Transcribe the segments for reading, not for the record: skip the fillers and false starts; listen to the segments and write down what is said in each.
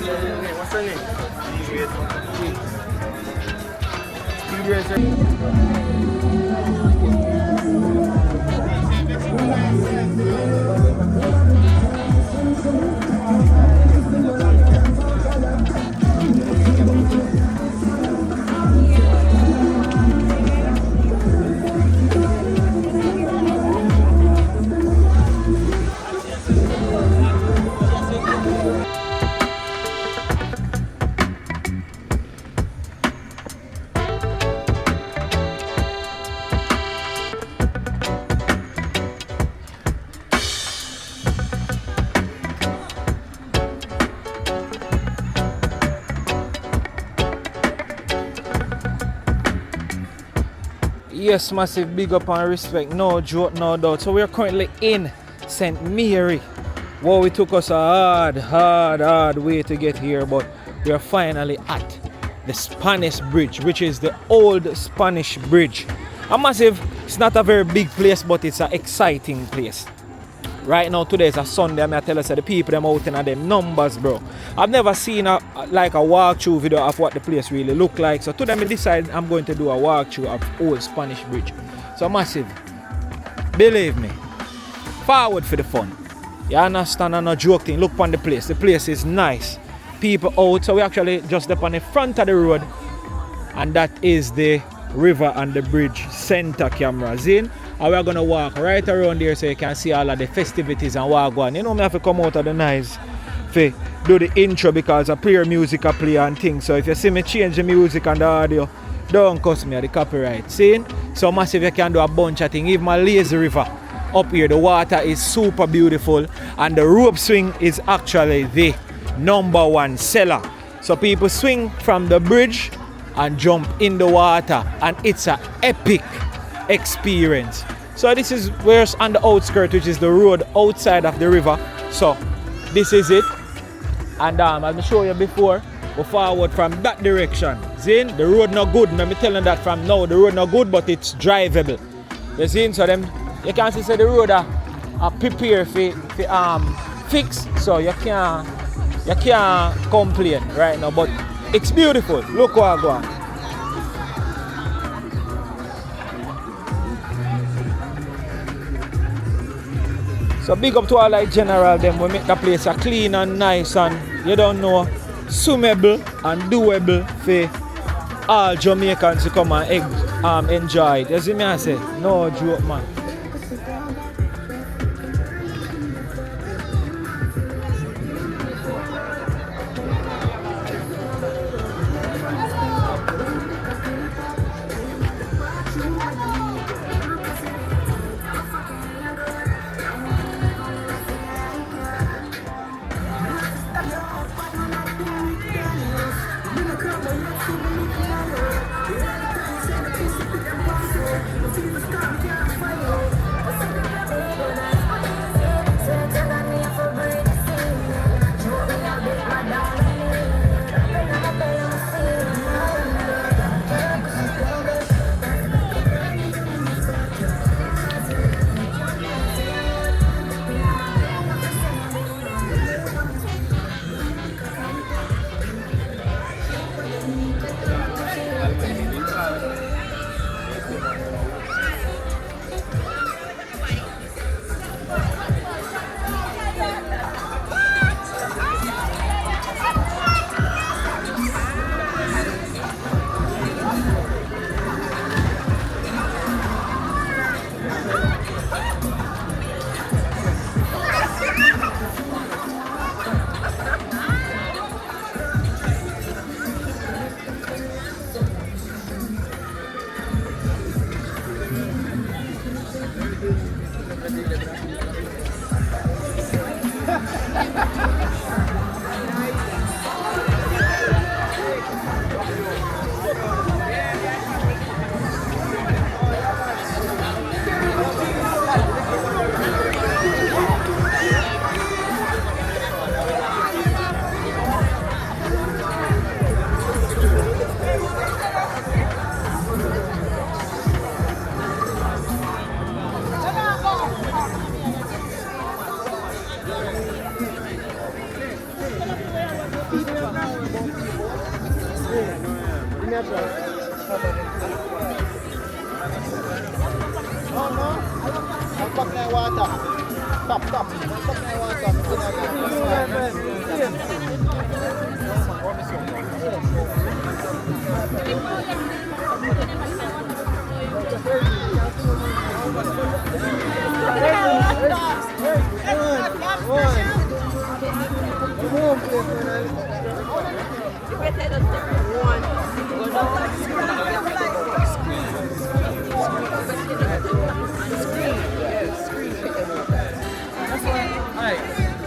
What's her name? Speed Racer. Yes, massive big up and respect, no joke, no doubt. So we are currently in St. Mary. Wow, it took us a hard way to get here, but we are finally at the Spanish Bridge, which is the old Spanish Bridge. A massive, it's not a very big place, but it's an exciting place. Right now, today is a Sunday, I tell us that the people them out in them numbers, bro. I've never seen a walkthrough video of what the place really look like. So today I decide I'm going to do a walkthrough of old Spanish Bridge. So massive, believe me, forward for the fun. You understand? I'm not joking. Look on the place. The place is nice. People out. So we actually just up on the front of the road, and that is the river and the bridge center cameras in. And we're gonna walk right around there so you can see all of the festivities and walk on. You know me have to come out of the nice to do the intro because I play music I play and things. So if you see me change the music and the audio, don't cost me the copyright. See? So massive you can do a bunch of things. Even my lazy river up here, the water is super beautiful and the rope swing is actually the #1 seller. So people swing from the bridge and jump in the water and it's an epic experience. So this is where's on the outskirts, which is the road outside of the river. So this is it, and as I showed you before, we forward from that direction. See, the road not good. Let me tell you that from now, the road not good, but it's drivable. You see, so them you can see so the road are prepared for fix, so you can't complain right now. But it's beautiful. Look what I go on. So big up to all like general them, we make the place a clean and nice and you don't know, swimmable and doable for all Jamaicans to come and enjoy it. You see me I say? No joke, man.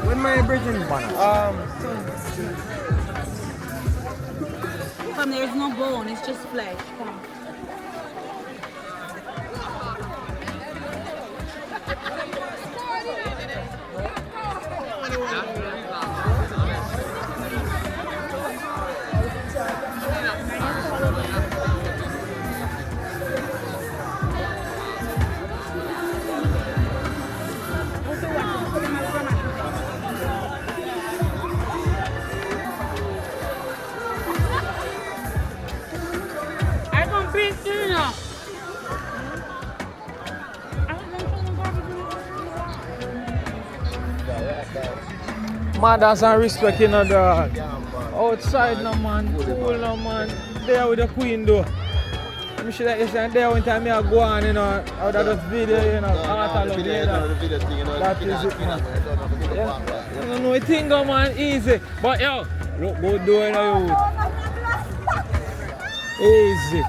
When my bridging Come, there's no bone, it's just flesh. Come. Manners and respect, you know, dog. Outside, no man. Cool, no man. There with the queen, though. I'm sure that yesterday there one time I go on, you know, out of the video, you know. That is it, man. Yeah. You don't know a thing, man, easy. But yo, look good doing you. Easy.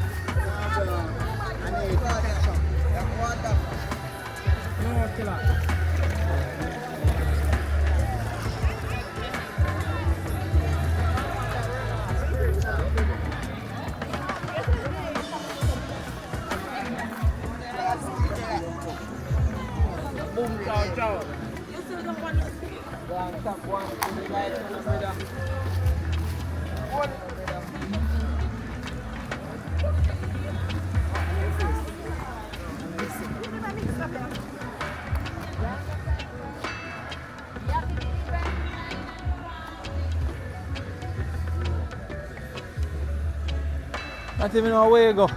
Not even know where you go.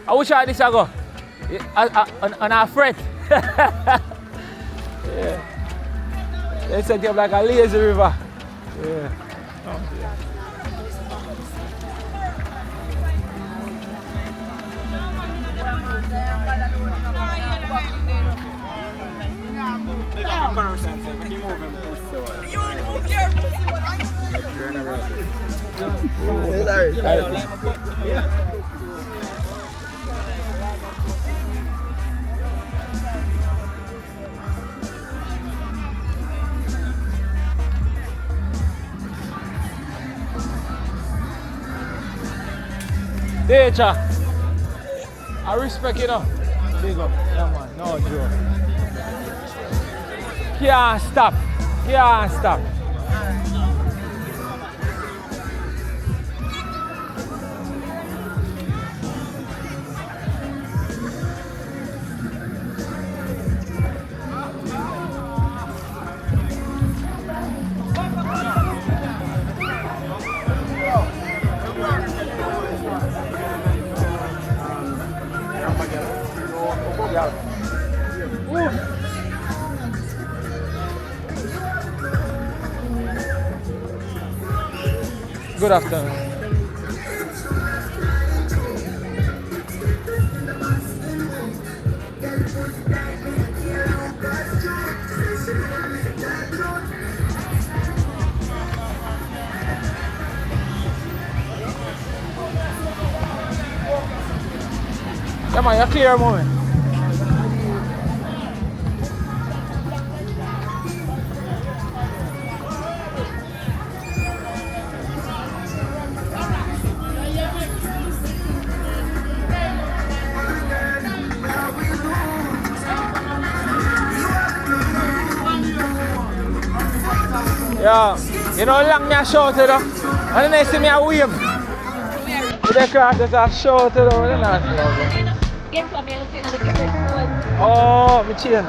I wish I had this I go. On our fret. Yeah. They set you up like a lazy river. Yeah. Deja, I respect you, know. Big up, yeah man, no joke. Can't stop, can't stop. Good afternoon. Come on, you're clear moment. Yeah, you know how long I shouted up? And then they see me a wave. With the crowd just a shouted over the night. Guess what? I'm looking at the different ones. Oh, me change.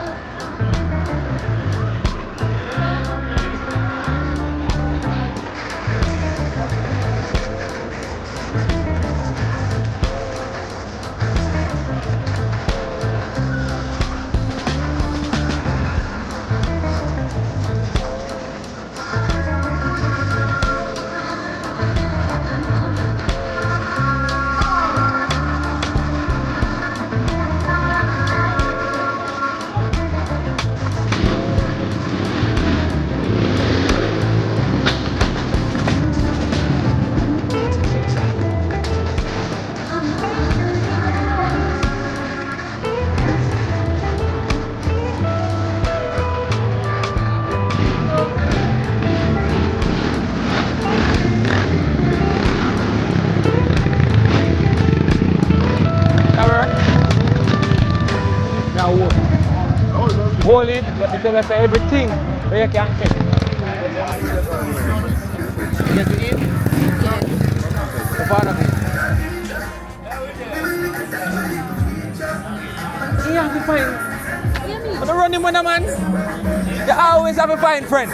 Now hold it, let me tell you everything where you can get. Get it in? The bottom. You have to find. But the running with a man. You always have to find friend.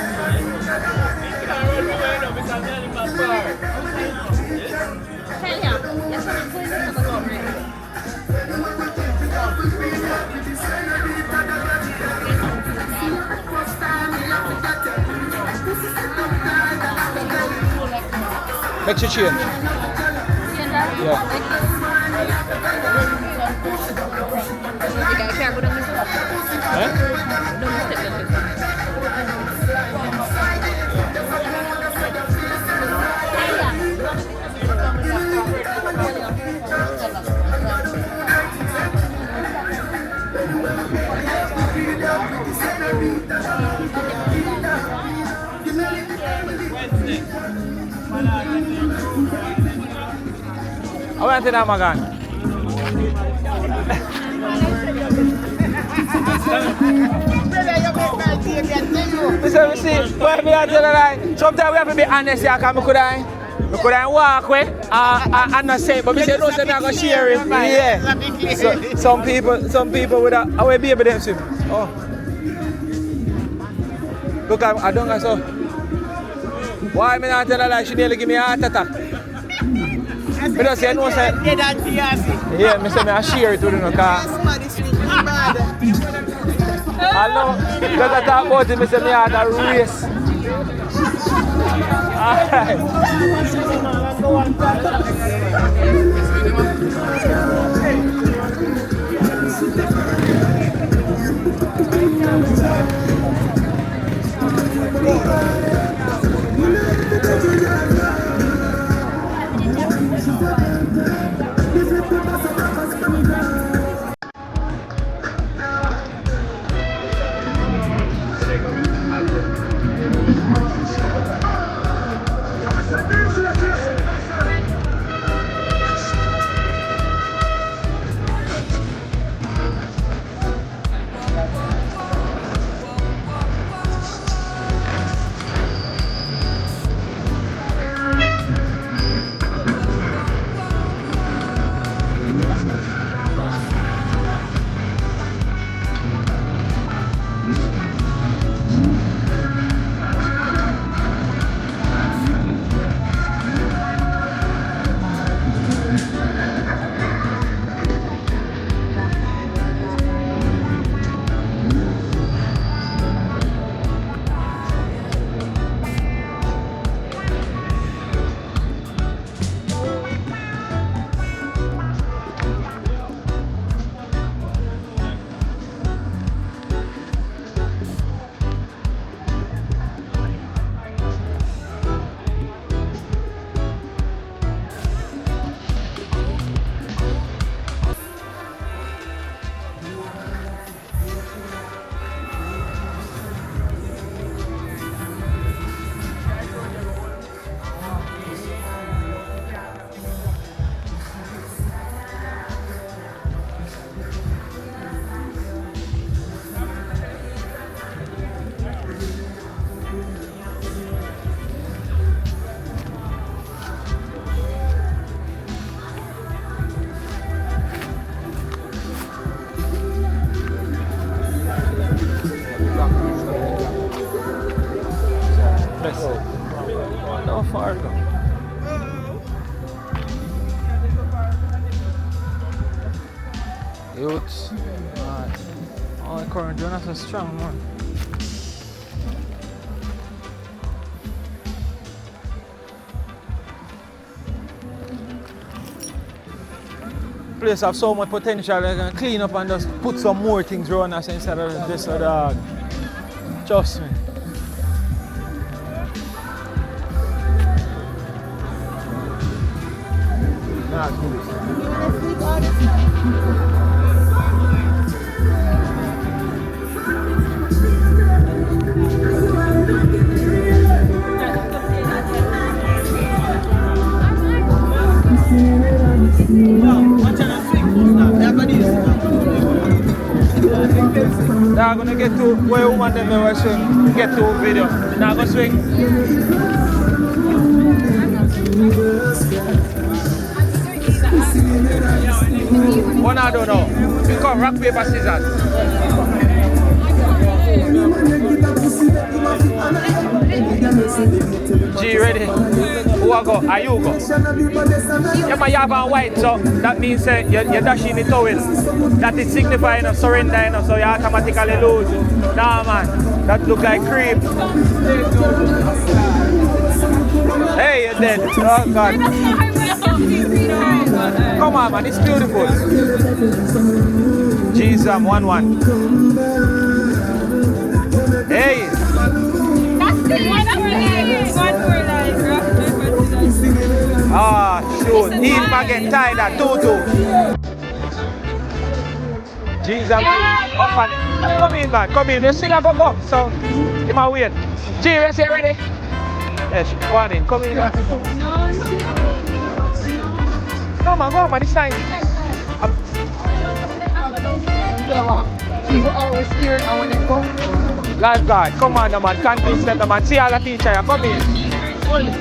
Make you change. Yeah. I went to that Magan. Listen, we see, when we are telling lie, sometimes we have to be honest here, because we couldn't walk away and not say, but we say, no, so I'm going to share it. Yeah. So, some people with a, I will be able to swim. Oh. Look, I don't know, so. Why am I not telling a lie? She nearly give me a heart attack. I don't say, no, say. Yeah, I say, I share it with you, because. I know, because I talk about it, I say, I had a race. Alright. far though. Youths. Oh, the current run is so strong, man. Place have so much potential, they can clean up and just put some more things around us instead of this or that. Trust me. They are gonna get to where woman them were swing, get to video. Now go swing. One I don't know. Become rock, paper, scissors. G ready? Who I go? Are you go? Yeah, but you have a white, so that means you're dashing the towel. That is signifying of surrender, so you automatically lose. Nah, man, that look like creep. Hey, you're dead. Oh, God. Come on, man, it's beautiful. Jesus, 1-1. Hey. Ah, shoot. He's again tied at 2-2. Jesus, up and come in, man. Come in. The singer go up. So, he might wait. Jesus, you ready? Yes, go on in. Come in. Come on, it's time. People always scared when they come. Lifeguard, come on, man. Can't step the man. See all the teacher. Come in.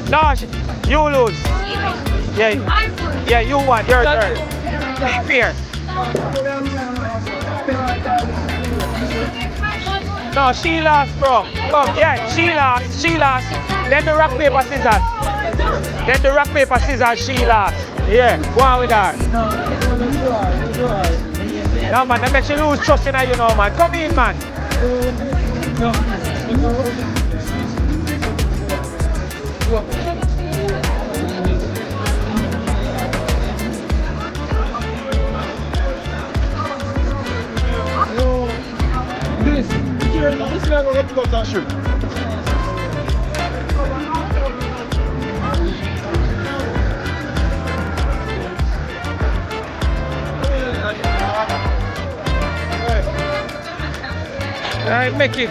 No, you lose. Yeah, you won. Your turn. Be fair. No, she lost, bro. Come, yeah, she lost. Then the rock, paper, scissors. She lost. Yeah, go on with that. No, man, that makes you lose trust in her, you know, man. Come in, man. This is not going to go down shoot. Alright, make it.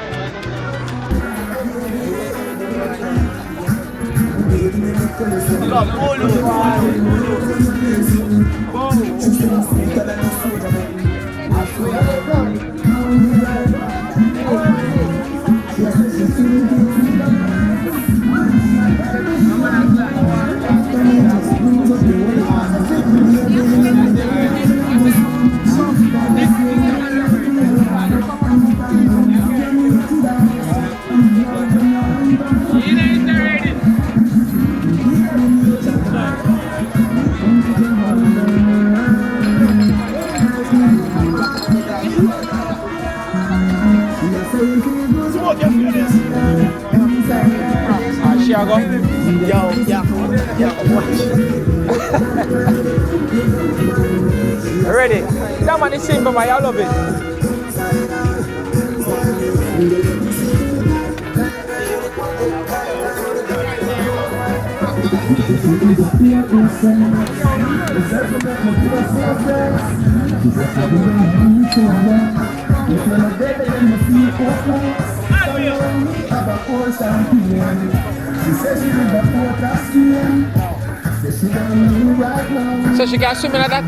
Chicago. Ready? That man is simple, but I love it. So she got swimming like that?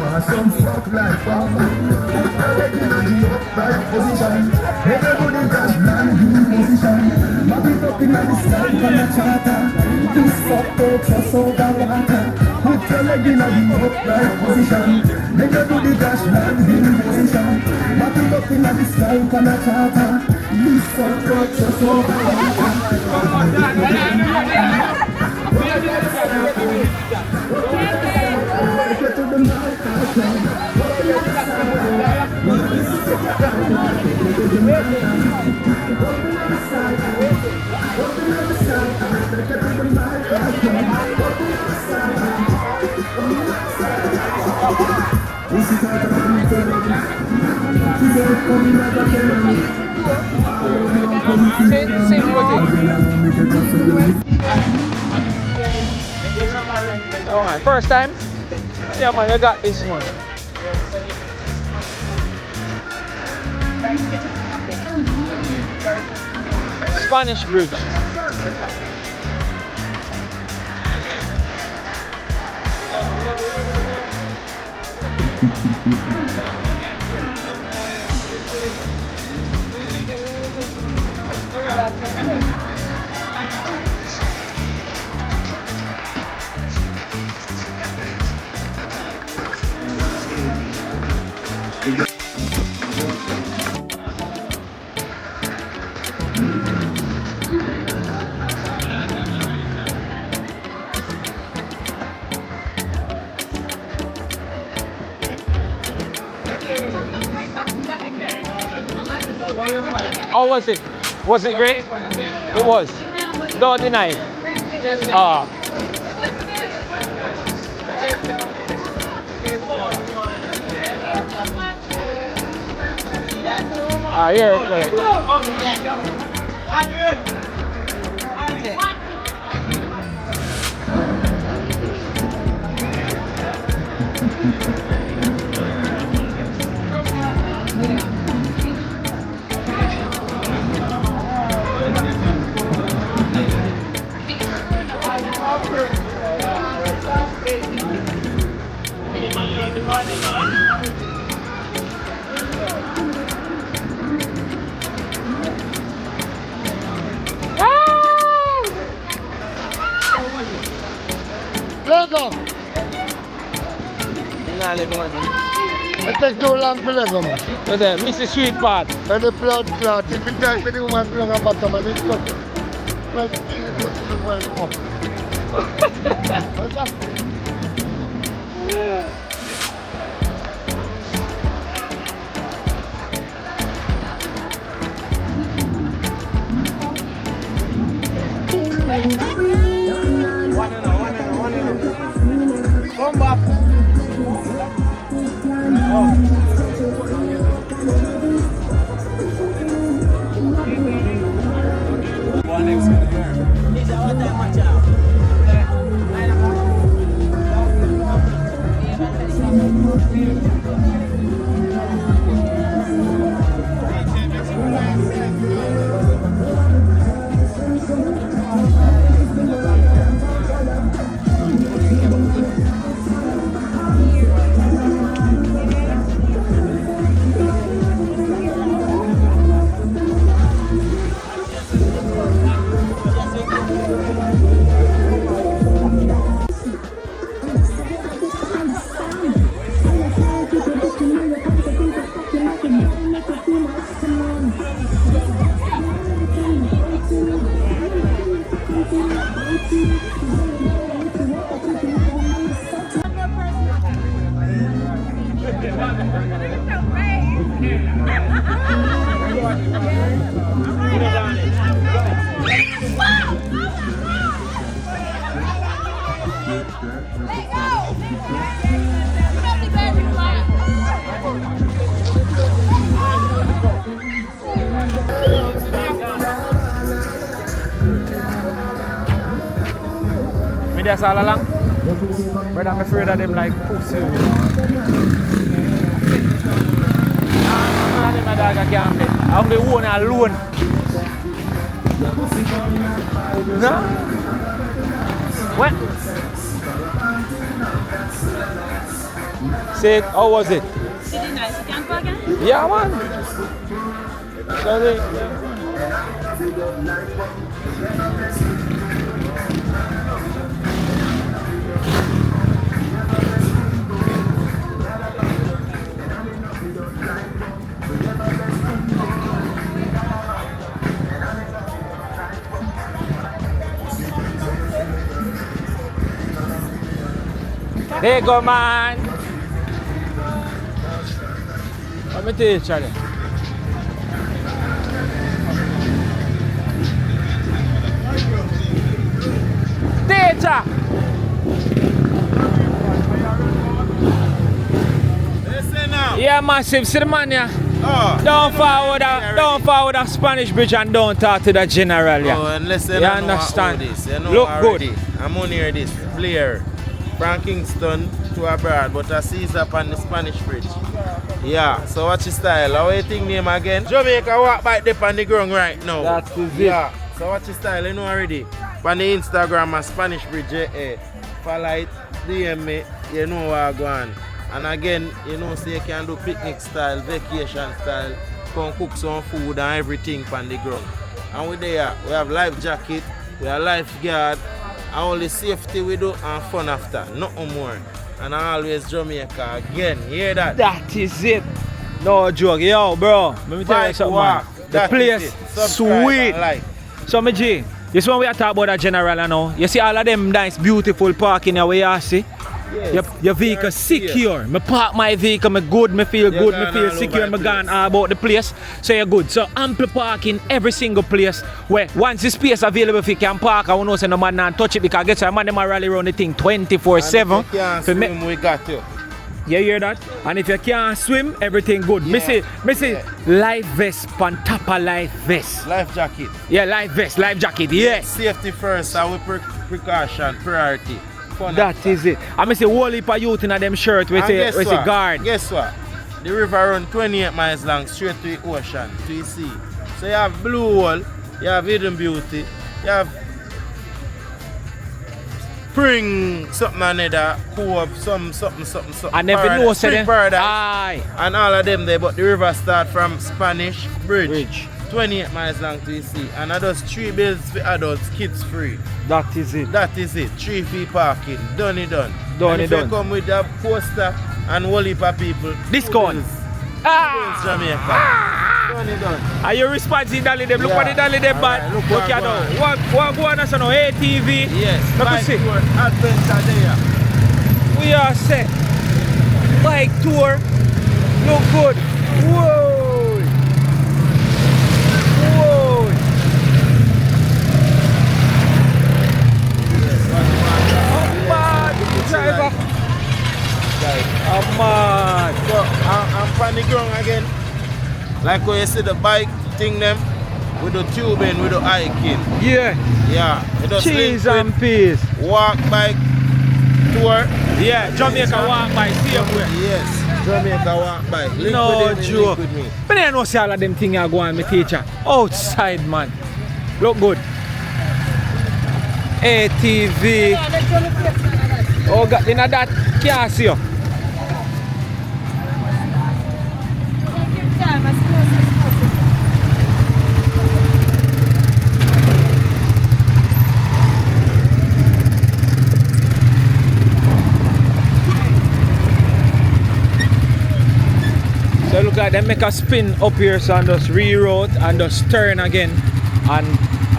Alright, first time? Yeah man, I got this one. Spanish bridge. How was it? Was it great? It was. Don't deny it. Ah. Here. Lego! It takes too long for Lego, man. What's that? Mr. Sweet Part. And the flood clot, if it takes me one long about the man, it's good. Well, what's up? Come back. That's all along. But I'm afraid of them like pussy. My dog I can't play. I'm the one alone. No? What? Say it, how was it? Really nice. You can go again? Yeah, man. Sorry. There you go, man. Let me tell you, Charlie. sir. Listen now. Yeah, massive. See the man, yeah. Oh, Don't forward a Spanish bridge and don't talk to the general, yeah. Oh, and listen, You I know understand? This. You know Look already. good. I'm on here this player from Kingston to abroad, but I see it's up on the Spanish bridge. Yeah, so what's your style? How you think name again? Jamaica walk back there on the ground right now. That is it. Yeah, so what's your style? You know already. On the Instagram and Spanish bridge, follow it, DM me, you know what I go on. And again, you know, say you can do picnic style, vacation style, come cook some food and everything on the ground. And we there, we have life jacket, we have lifeguard, and only safety we do and fun after, nothing more. And I always Jamaica again, hear that? That is it. No joke. Yo, bro, let me tell you Bike something, walk, man. The that place is it. Subscribe sweet. and like. So, my G, this one we are talking about the general, you know. You see all of them nice, beautiful parking here, where you see? Yes. Your vehicle secure. Me park my vehicle, me good, me feel good, me gone feel all secure, over me the gone place. all about the place. So you're good. So ample parking every single place where once the space available if you can park, I won't know say no man not touch it because guess what, man them a rally around the thing 24/7. And if you can't For me- swim, we got you. You hear that? And if you can't swim, everything good. Me see life vest on top of life vest. Life jacket. Yeah, life vest, life jacket, yes. Safety first, our precaution, priority. Fun That after. is it. I me see whole heap of youth in them shirt with And a guess what? guard. Guess what? The river run 28 miles long straight to the ocean, to the sea. So you have Blue Wall, you have Hidden Beauty, you have Spring, something another, Cove, something. I never know say Spring them. Paradise. Aye. And all of them there, but the river start from Spanish Bridge. 28 miles long to the sea. And I just 3 bills for adults, kids free. That is it. That is it. 3 free parking. Done it done. Done And it if done. you come with a poster and whole heap of people. Discount. 2 bills. Ah! Jamaica. Done it done. Are you responsive, Dolly? Them? Look Yeah. what the Dolly them bad. Alright, look Look what you go know. on. What go on as no ATV? Yes. Let me Bike see. tour, adventure there. We are set. Bike tour. Look good. Whoa. Whoa. Oh man, driver. Oh man. So I'm on the ground again. Like when you see the bike thing them, with the tubing, with the hiking. Yeah. Yeah. You just Cheese link and with peas. walk bike tour. Yeah, Jamaica walk by same way. Yes. Jamaica walk bike. Link No with them, joke. link with me. But I know see all of them things I go on, my teacher. Outside, man. Look good. ATV. Oh, God, in that can't see you. So look like them make a spin up here, so and just reroute and just turn again on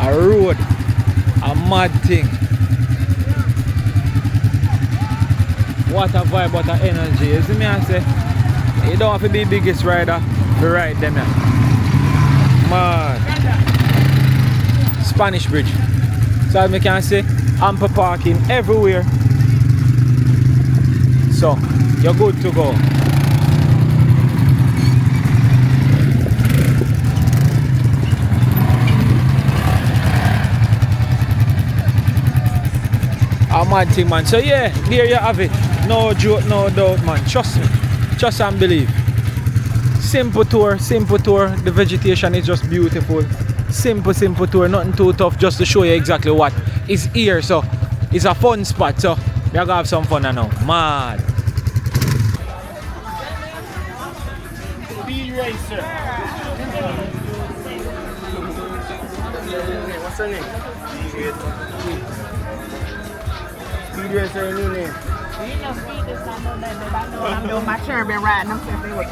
a road. A mad thing. What a vibe, what a energy. You see me I say? You don't have to be biggest rider to ride them here. Man. Spanish bridge. So as I can say, ample parking everywhere. So you're good to go. A mad thing, man. So yeah, there you have it. No joke, no doubt, man. Trust me. Trust and believe. Simple tour, simple tour. The vegetation is just beautiful. Simple tour. Nothing too tough, just to show you exactly what is here. So it's a fun spot. So we're gonna have some fun now. Mad. Speed racer. What's her name? Speed racer, new name. I'm doing my turn, been riding them since they were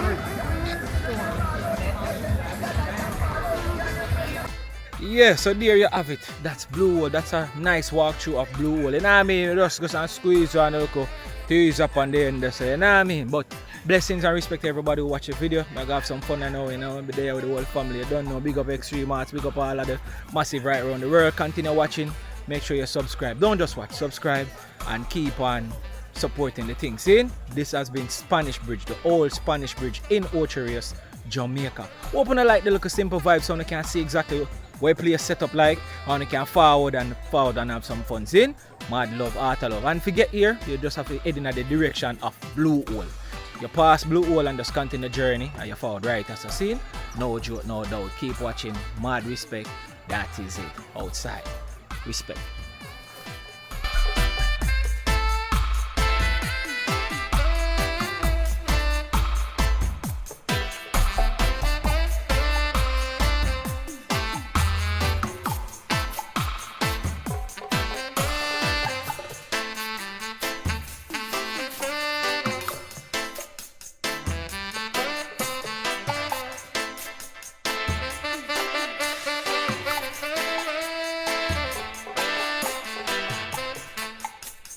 3. Yeah, so there you have it. That's Blue Hole. That's a nice walkthrough of Blue Hole. You know what I mean? You just go and squeeze and look, tease up on there and just say, you know what I mean? But blessings and respect to everybody who watch the video. I'm gonna have some fun now, you know, be there with the whole family. You don't know, big up Extreme Arts, big up all of the massive right around the world. Continue watching. make sure you subscribe. Don't just watch, subscribe and keep on supporting the thing. See, this has been Spanish Bridge, the old Spanish Bridge in Ocho Rios, Jamaica. Hope you like the little simple vibe so you can see exactly what place set up like, and you can forward and have some fun. See? Mad love, art love. And forget here, you just have to head in the direction of Blue Hole. You pass Blue Hole and just continue the journey and you forward right as a scene. No joke, no doubt. Keep watching. Mad respect. That is it. Outside. Respect.